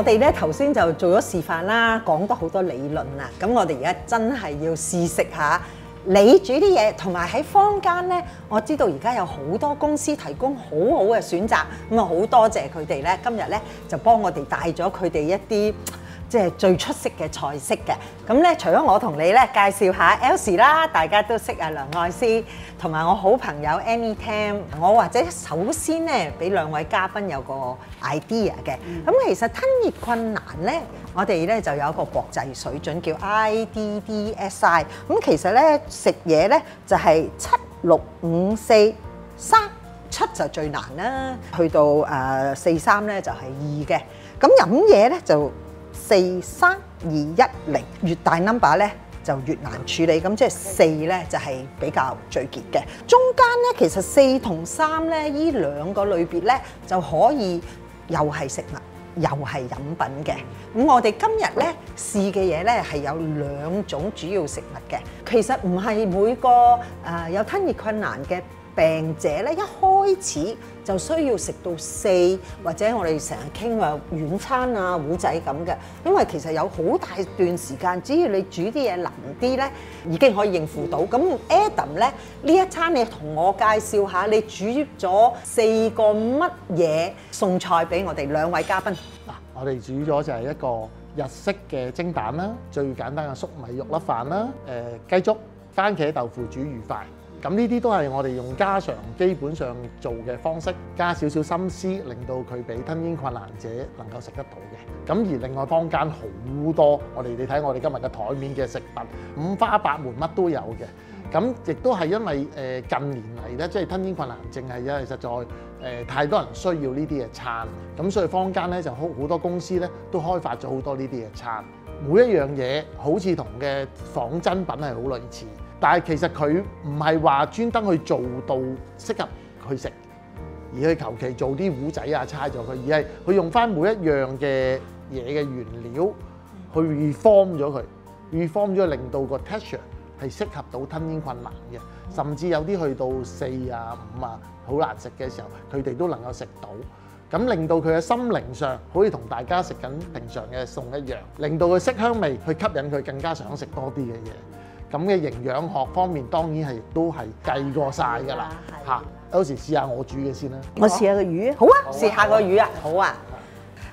哋咧頭先就做咗示範啦，講得好多理論啦。咁我哋而家真係要試食下你煮啲嘢，同埋喺坊間咧，我知道而家有好多公司提供好好嘅選擇。咁啊，好多謝佢哋咧，今日咧就幫我哋帶咗佢哋一啲即係最出色嘅菜式嘅。咁咧，除咗我同你咧介紹下 Elsie 啦，大家都識啊梁愛詩，同埋我好朋友 Amy Tam。我或者首先咧，俾兩位嘉賓有個 idea 嘅。咁其實吞熱困難咧，我哋咧就有一個國際水準叫 IDDSI。咁其實咧食嘢咧就係7、6、5、4、3、7就最難啦，去到4、3咧就係2嘅。咁飲嘢咧就4、3、2、1、0，越大 number 咧就越難處理，咁即係4咧就係比較最結嘅。中間咧其實4同3咧依兩個類別咧就可以又係食物又係飲品嘅。咁我哋今日咧試嘅嘢咧係有2種主要食物嘅。其實唔係每個有吞熱困難嘅病者咧，一開始就需要食到4，或者我哋成日傾話軟餐啊、糊仔咁嘅。因為其實有好大段時間，只要你煮啲嘢腍啲咧，已經可以應付到。咁 Adam 咧呢一餐你同我介紹下，你煮咗4個乜嘢餸菜俾我哋兩位嘉賓？嗱，我哋煮咗就係一個日式嘅蒸蛋啦，最簡單嘅粟米肉粒飯啦，雞粥、番茄豆腐煮魚飯。咁呢啲都係我哋用家常基本上做嘅方式，加少少心思，令到佢俾吞嚥困難者能夠食得到嘅。咁而另外坊間好多，你睇我哋今日嘅台面嘅食物，五花八門，乜都有嘅。咁亦都係因為近年嚟咧，即係吞嚥困難症係因為實在太多人需要呢啲嘅餐，咁所以坊間咧就好多公司咧都開發咗好多呢啲嘅餐。每一樣嘢好似同嘅仿真品係好類似。但係其實佢唔係話專登去做到適合去食，而去求其做啲糊仔啊猜咗佢，而係佢用翻每一樣嘅嘢嘅原料去 reform 咗佢 ，reform 咗令到個 texture 係適合到吞嚥困難嘅，甚至有啲去到4啊5啊好難食嘅時候，佢哋都能夠食到，咁令到佢嘅心靈上好似同大家食緊平常嘅餸一樣，令到佢色香味去吸引佢更加想食多啲嘅嘢。咁嘅營養學方面當然係亦都係計過晒㗎啦嚇。有時試下我煮嘅先啦。我試下個魚啊，好啊，試下個魚啊，好啊。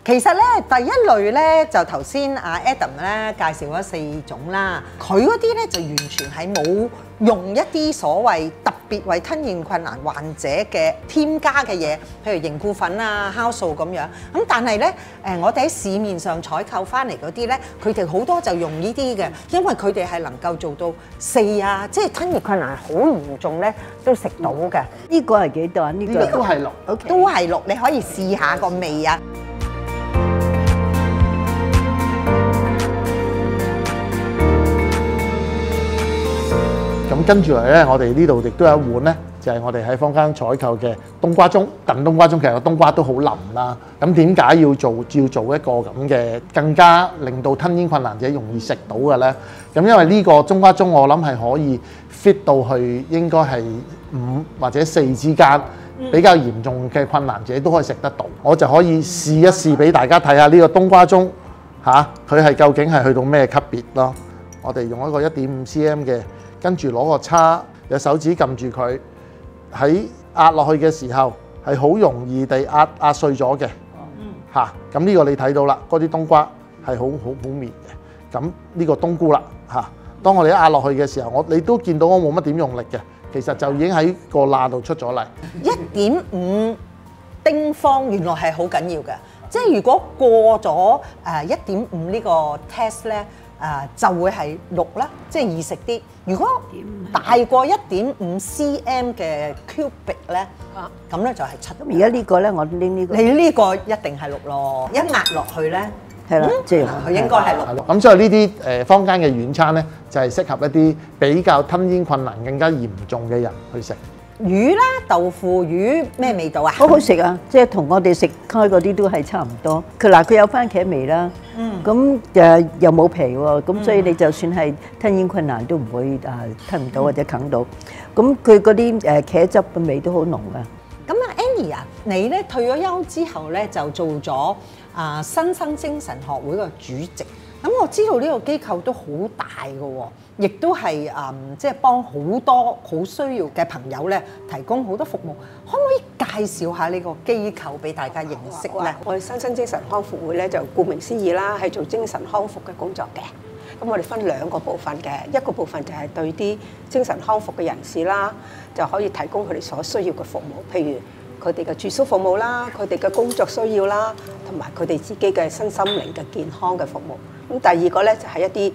其實咧第一類咧就頭先阿 Adam 咧介紹咗4種啦，佢嗰啲咧就完全係冇用一啲所謂特別為吞嚥困難患者嘅添加嘅嘢，譬如凝固粉啊、酵素咁樣。咁但係咧我哋喺市面上採購翻嚟嗰啲咧，佢哋好多就用呢啲嘅，因為佢哋係能夠做到4啊，即係吞嚥困難好嚴重咧都食到嘅。呢個係幾多啊？呢個都係6，都係6，你可以試下個味啊。咁跟住嚟咧，我哋呢度亦都有一碗咧，就係我哋喺坊間採購嘅冬瓜盅。燉冬瓜盅其實個冬瓜都好腍啦。咁點解要做一個咁嘅更加令到吞嚥困難者容易食到嘅咧？咁因為呢個冬瓜盅我諗係可以 fit 到去應該係5或者4之間，比較嚴重嘅困難者都可以食得到。我就可以試一試俾大家睇下呢個冬瓜盅嚇，佢係究竟係去到咩級別咯？我哋用一個1.5 cm 嘅。跟住攞個叉，有手指撳住佢，喺壓落去嘅時候係好容易地壓碎咗嘅。嚇，咁呢個你睇到啦，嗰啲冬瓜係好綿嘅。咁呢個冬菇啦，嚇，當我哋一壓落去嘅時候，你都見到我冇乜點用力嘅，其實就已經喺個罅度出咗嚟。1.5丁方原來係好緊要嘅，即係如果過咗1.5呢個 test 咧。就會係6啦，即係易食啲。如果大過1.5 cm 嘅 cubic 咧，咁咧就係7。咁而家呢個咧，我拎呢個。你呢個一定係6咯，一壓落去咧，係啦，即係佢應該係6。咁所以呢啲坊間嘅軟餐咧，就係適合一啲比較吞嚥困難更加嚴重嘅人去食。魚啦，豆腐魚咩味道啊？好好食啊！即係同我哋食開嗰啲都係差唔多。佢有番茄味啦，咁又冇皮喎，咁所以你就算係吞嚥困難都唔會吞唔到或者啃到。咁佢嗰啲茄汁嘅味都好濃啊。咁啊 Annie 啊，你咧退咗休之後咧就做咗新生精神學會嘅主席。咁我知道呢個機構都好大嘅喎，亦都係即係幫好多好需要嘅朋友咧提供好多服務。可唔可以介紹下呢個機構俾大家認識咧？我哋新生精神康復會咧就顧名思義啦，係做精神康復嘅工作嘅。咁我哋分兩個部分嘅，一個部分就係對啲精神康復嘅人士啦，就可以提供佢哋所需要嘅服務，譬如佢哋嘅住宿服務啦，佢哋嘅工作需要啦，同埋佢哋自己嘅身心靈嘅健康嘅服務。咁第二個咧就係一啲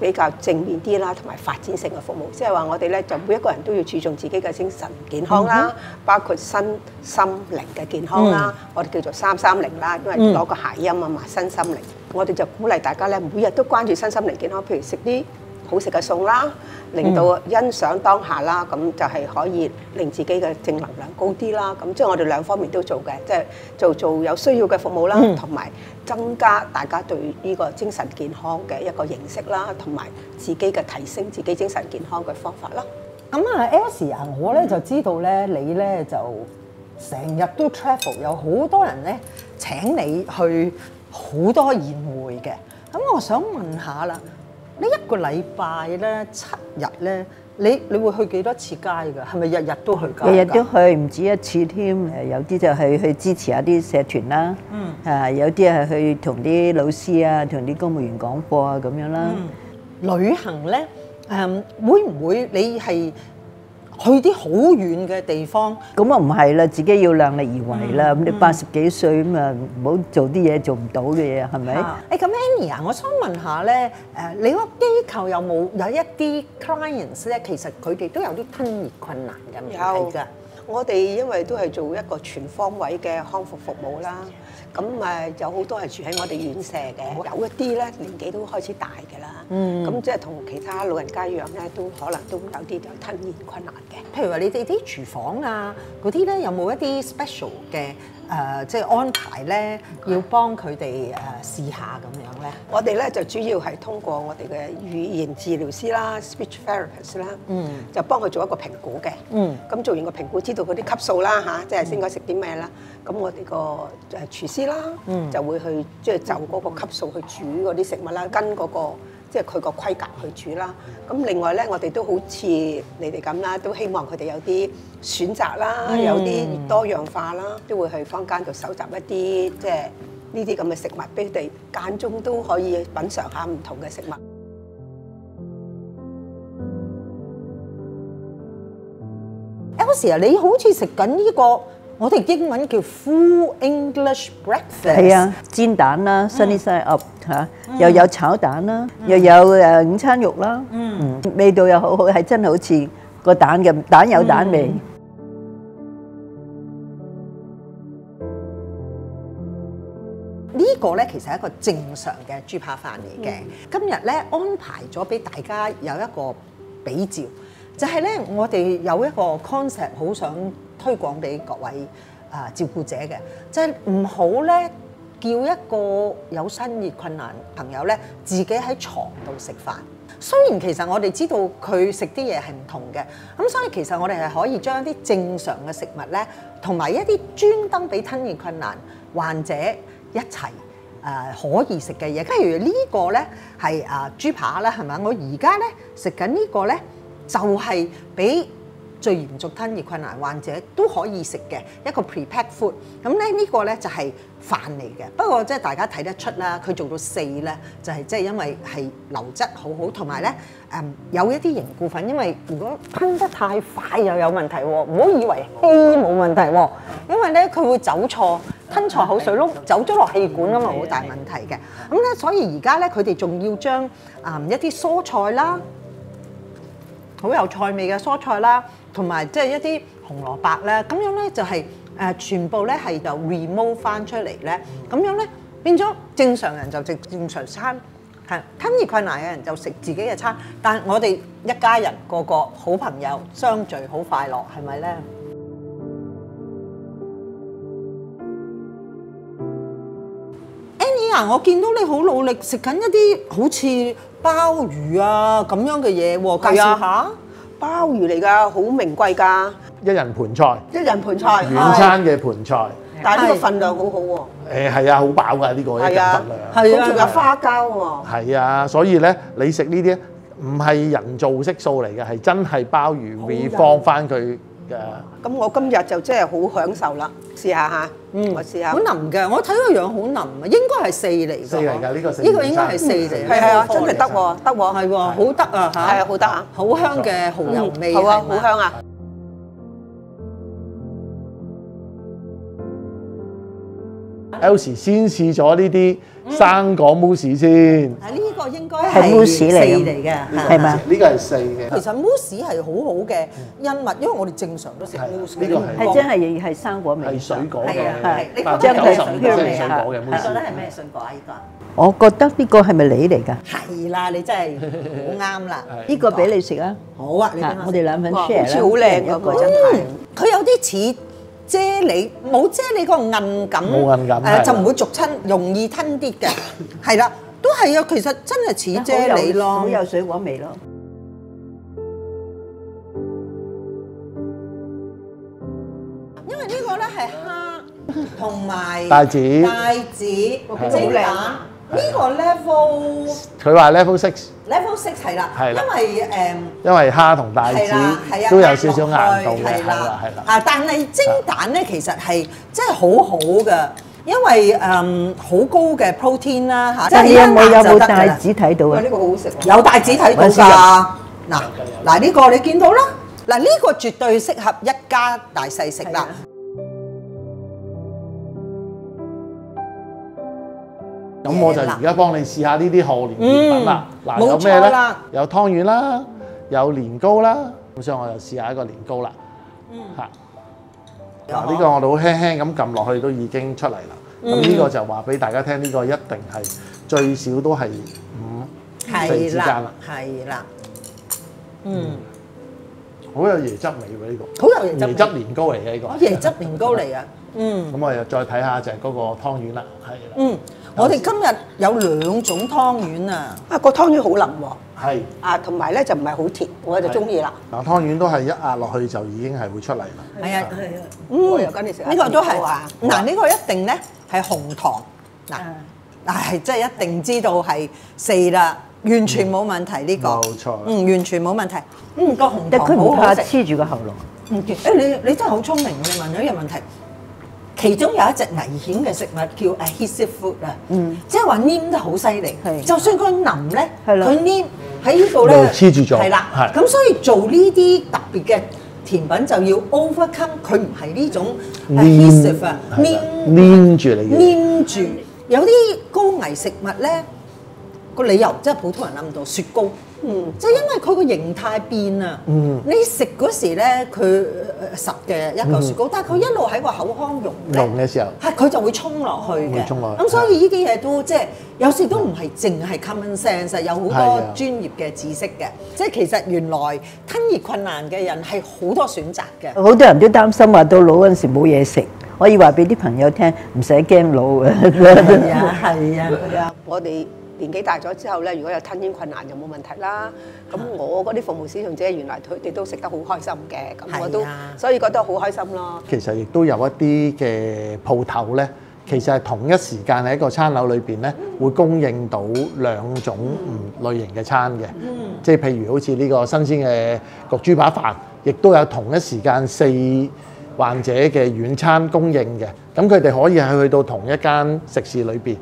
比較正面啲啦，同埋發展性嘅服務，即係話我哋咧就每一個人都要注重自己嘅精神健康啦，包括身心靈嘅健康啦，我哋叫做330啦，因為攞個諧音啊嘛，身心靈。我哋就鼓勵大家咧，每日都關注身心靈健康，譬如食啲好食嘅餸啦，令到欣賞當下啦，咁就係可以令自己嘅正能量高啲啦。咁即係我哋兩方面都做嘅，即係做有需要嘅服務啦，同埋增加大家對呢個精神健康嘅一個認識啦，同埋自己嘅提升自己精神健康嘅方法啦。咁Elsie啊，我咧就知道咧，你咧就成日都 travel， 有好多人咧請你去好多宴會嘅。咁我想問下啦，呢一個禮拜咧7日咧，你會去幾多次街㗎？係咪日日都去街？日日都去，唔止一次添。有啲就係去支持下啲社團啦，有啲係去同啲老師啊、同啲公務員講課啊咁樣啦。旅行咧，會唔會你係去啲好遠嘅地方？咁啊唔係啦，自己要量力而為啦。咁你80幾歲咁啊，唔好做啲嘢做唔到嘅嘢，係咪？咁 Annie 啊，我想問下咧，你個機構有一啲 clients 咧，其實佢哋都有啲吞熱困難嘅問題㗎。我哋因為都係做一個全方位嘅康復服務啦，咁有好多係住喺我哋院舍嘅，有一啲咧年紀都開始大嘅啦，咁即係同其他老人家一樣咧，都可能都有啲就吞嚥困難嘅。譬如話你哋啲廚房啊嗰啲咧，有冇一啲 special 嘅即係安排咧，要幫佢哋試下咁樣咧？我哋咧就主要係通過我哋嘅語言治療師啦 ，speech therapist 啦，就幫佢做一個評估嘅。咁做完個評估，知道佢啲級數啦嚇，即係應該食啲咩啦。咁我哋個廚師啦，就會去即係就嗰個級數去煮嗰啲食物啦，跟嗰個即係佢個規格去煮啦。咁另外咧，我哋都好似你哋咁啦，都希望佢哋有啲選擇啦，有啲多樣化啦，都會去坊間度搜集一啲即係呢啲咁嘅食物，俾佢哋間中都可以品嚐下唔同嘅食物。Elsie啊，你好似食緊呢個，我哋英文叫 full English breakfast。係啊，煎蛋啦 ，sunny side up 嚇，又有炒蛋啦，又有午餐肉啦，味道又好好，係真係好似個蛋嘅蛋有蛋味。呢個咧其實係一個正常嘅豬扒飯嚟嘅。今日咧安排咗俾大家有一個比照，就係咧我哋有一個 concept 好想推廣俾各位照顧者嘅，就係唔好咧叫一個有生熱困難朋友咧自己喺床度食飯。雖然其實我哋知道佢食啲嘢係唔同嘅，咁所以其實我哋係可以將一啲正常嘅食物咧，同埋一啲專登俾吞嚥困難患者一齊可以食嘅嘢。譬如呢個咧係豬扒啦，係咪？我而家咧食緊呢個咧就係俾最嚴重吞嚥困難患者都可以食嘅一個 prepared food。咁咧呢個咧就係飯嚟嘅，不過即係大家睇得出啦，佢做到4咧，就係即係因為係流質好好，同埋咧有一啲凝固粉，因為如果吞得太快又有問題喎，唔好以為稀冇問題喎，因為咧佢會走錯，吞錯口水窿，走咗落氣管啊嘛，好大問題嘅。咁咧所以而家咧佢哋仲要將一啲蔬菜啦，好有菜味嘅蔬菜啦，同埋即係一啲紅蘿蔔咧，咁樣咧就係全部咧係就 remove 翻出嚟咧，咁樣咧變咗正常人就食正常餐，係吞嚥困難嘅人就食自己嘅餐，但係我哋一家人個個好朋友相聚好快樂，係咪咧？Annie 啊，我見到你好努力食緊一啲好似鮑魚啊咁樣嘅嘢喎，介紹下。鮑魚嚟㗎，好名貴㗎。一人盤菜，一人盤菜，原餐嘅盤菜。但係呢個份量好好喎。係啊，好飽㗎呢個一斤份量。係啊，仲有花膠喎。係啊，所以咧你食呢啲唔係人造色素嚟嘅，係真係鮑魚會放翻佢嘅。咁我今日就真係好享受啦，試下嚇。我試下。好腍嘅，我睇個樣好腍啊，應該係4嚟㗎。4嚟㗎，呢個4。呢個應該係4嚟。係啊，真係得喎，得喎。係喎，好得啊嚇。係啊，好得啊。好香嘅蠔油味。好啊，好香啊。Elsie 先試咗呢啲生果 mousse 先。啊，呢個應該係係 mousse 4嚟嘅，係嘛？呢個係4嘅。其實 mousse 係好好嘅恩物，因為我哋正常都食 mousse。呢個係真係生果味。係水果嘅，你覺得90%係水果嘅你覺 mousse。得係咩水果啊？呢個？我覺得呢個係咪你嚟㗎？係啦，你真係好啱啦。呢個俾你食啊！好啊，你我哋兩份 share 好似好靚㗎喎，真係。佢有啲似啫喱，冇啫喱個韌感，冇韌感就唔會逐親，容易吞啲嘅。係啦，都係啊，其實真係似啫喱咯，好有水果味咯。因為呢個咧係蝦同埋帶子蒸蛋。呢個 level 佢話 level 6，係啦，係啦因為因為蝦同帶子都有少少硬度嘅，係啦。啊，但係蒸蛋咧其實係真係好好嘅，因為好高嘅 protein 啦嚇。但係有冇帶子睇到啊？呢個好好食喎。有帶子睇到㗎。嗱呢個你見到啦，嗱呢個絕對適合一家大細食啦。咁我就而家幫你試下呢啲賀年甜品啦。嗱，有咩咧？有湯圓啦，有年糕啦。咁所以我就試下一個年糕啦。嚇！嗱，呢個我哋好輕輕咁撳落去都已經出嚟啦。咁呢個就話俾大家聽，呢個一定係最少都係5、4之間啦。係啦。好有椰汁味喎呢個。好有椰汁。椰汁年糕嚟嘅呢個。椰汁年糕嚟啊！咁我又再睇下就係嗰個湯圓啦。係啦。我哋今日有2種湯圓啊！啊，個湯圓好腍喎。係。啊，同埋咧就唔係好甜，我就中意啦。嗱，湯圓都係一壓落去就已經係會出嚟啦。係啊，我又跟你食。呢個都係嗱，呢個一定咧係紅糖嗱，係真係一定知道係4啦，完全冇問題呢個。冇錯。完全冇問題。個紅但佢唔糖好好食。怕黐住個喉嚨。你真係好聰明，你問咗呢個問題。其中有一隻危險嘅食物叫 adhesive food 啊，即係話黏得好犀利，就算佢腍咧，佢黏喺呢度咧黐住咗，係啦，咁所以做呢啲特別嘅甜品就要 overcome，佢唔係呢種 adhesive 啊，黏住你嘅，黏住。有啲高危食物咧，個理由即係普通人諗唔到，雪糕。即係因為佢個形態變啊！你食嗰時咧，佢實嘅一嚿雪糕，但係佢一路喺個口腔溶嘅時候，係佢就會衝落去嘅。咁所以呢啲嘢都即係有時都唔係淨係 common sense，有好多專業嘅知識嘅。即係其實原來吞熱困難嘅人係好多選擇嘅。好多人都擔心話到老嗰陣時冇嘢食，可以話俾啲朋友聽，唔使驚老嘅。係啊，我哋年紀大咗之後咧，如果有吞嚥困難就冇問題啦。咁我嗰啲服務使用者原來佢哋都食得好開心嘅，咁我都所以覺得好開心咯。其實亦都有一啲嘅鋪頭咧，其實係同一時間喺一個餐樓裏邊咧，會供應到2種唔類型嘅餐嘅。即係譬如好似呢個新鮮嘅焗豬扒飯，亦都有同一時間4患者嘅軟餐供應嘅。咁佢哋可以係去到同一間食肆裏邊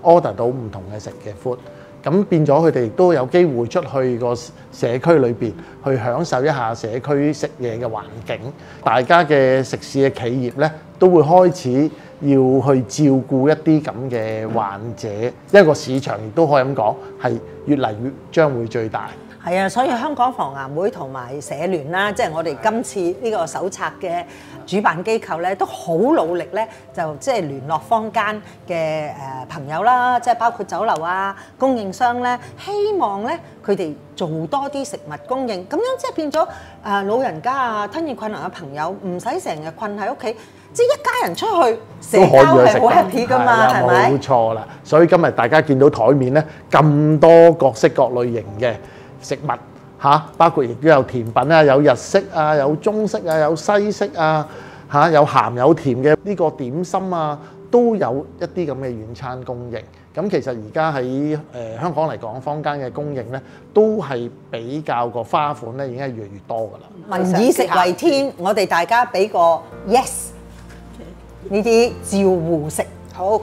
order 到唔同嘅食嘅 food，咁變咗佢哋亦都有機會出去個社區裏邊去享受一下社區食嘢嘅環境。大家嘅食肆嘅企業咧，都會開始要去照顧一啲咁嘅患者，一個市場亦都可以咁講，係越嚟越將會最大。係啊，所以香港防癌會同埋社聯啦，即係我哋今次呢個手冊嘅主辦機構咧，都好努力咧，就即係聯絡坊間嘅朋友啦，即係包括酒樓啊、供應商咧，希望咧佢哋做多啲食物供應，咁樣即係變咗老人家啊、吞嚥困難嘅朋友唔使成日困喺屋企，即係一家人出去社交係好 happy 噶嘛，係咪？冇錯啦，所以今日大家見到台面咧咁多各式各類型嘅食物包括亦都有甜品啊，有日式啊，有中式啊，有西式啊，有鹹有甜嘅呢個點心啊，都有一啲咁嘅軟餐供應。咁其實而家喺香港嚟講，坊間嘅供應咧，都係比較個花款咧已經係越嚟越多㗎啦。民以食為天，我哋大家俾個 yes 呢啲照護食。好。